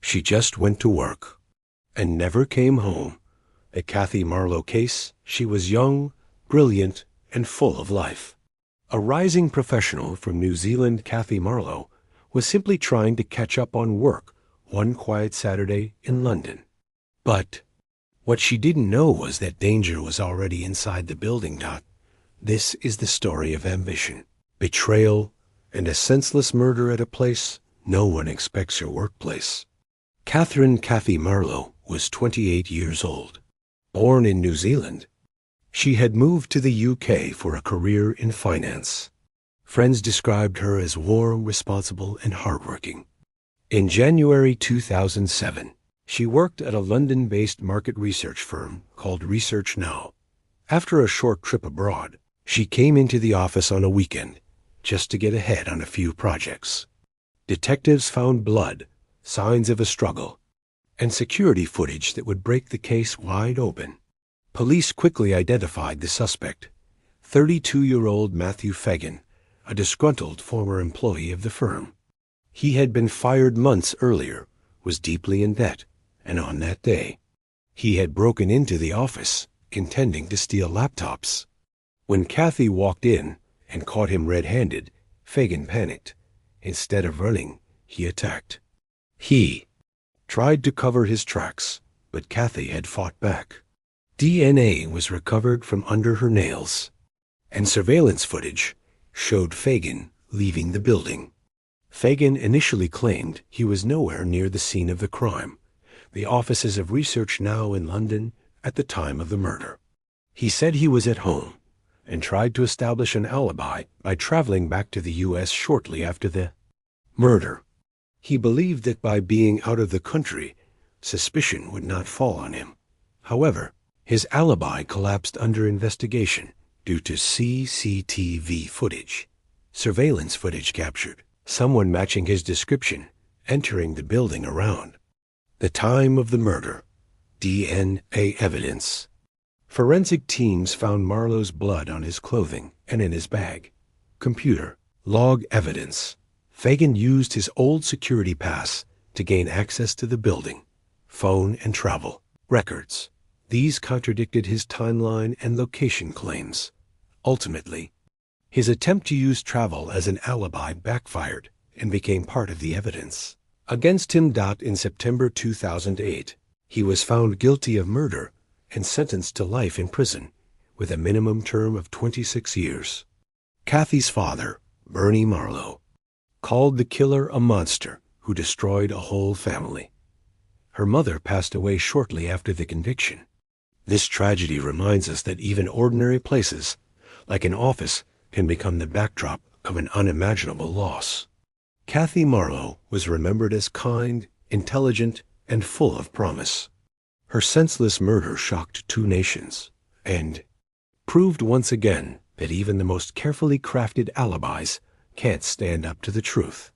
She just went to work and never came home. A Cathy Marlow case, she was young, brilliant, and full of life. A rising professional from New Zealand, Cathy Marlow, was simply trying to catch up on work one quiet Saturday in London. But what she didn't know was that danger was already inside the building. This is the story of ambition, betrayal, and a senseless murder at a place no one expects your workplace. Cathy Marlow was 28 years old. Born in New Zealand, she had moved to the UK for a career in finance. Friends described her as warm, responsible, and hardworking. In January 2007, she worked at a London-based market research firm called Research Now. After a short trip abroad, she came into the office on a weekend just to get ahead on a few projects. Detectives found blood, signs of a struggle, and security footage that would break the case wide open. Police quickly identified the suspect, 32-year-old Matthew Fagan, a disgruntled former employee of the firm. He had been fired months earlier, was deeply in debt, and on that day, he had broken into the office, intending to steal laptops. When Cathy walked in and caught him red-handed, Fagan panicked. Instead of running, he attacked. He tried to cover his tracks, but Cathy had fought back. DNA was recovered from under her nails, and surveillance footage showed Fagan leaving the building. Fagan initially claimed he was nowhere near the scene of the crime, the offices of Research Now in London, at the time of the murder. He said he was at home and tried to establish an alibi by traveling back to the U.S. shortly after the murder. He believed that by being out of the country, suspicion would not fall on him. However, his alibi collapsed under investigation due to CCTV footage. Surveillance footage captured someone matching his description entering the building around the time of the murder. DNA evidence. Forensic teams found Marlow's blood on his clothing and in his bag. Computer log evidence. Fagan used his old security pass to gain access to the building. Phone and travel records. These contradicted his timeline and location claims. Ultimately, his attempt to use travel as an alibi backfired and became part of the evidence against him. In September 2008, he was found guilty of murder and sentenced to life in prison with a minimum term of 26 years. Cathy's father, Bernie Marlow, called the killer a monster who destroyed a whole family. Her mother passed away shortly after the conviction. This tragedy reminds us that even ordinary places, like an office, can become the backdrop of an unimaginable loss. Cathy Marlow was remembered as kind, intelligent, and full of promise. Her senseless murder shocked two nations and proved once again that even the most carefully crafted alibis can't stand up to the truth.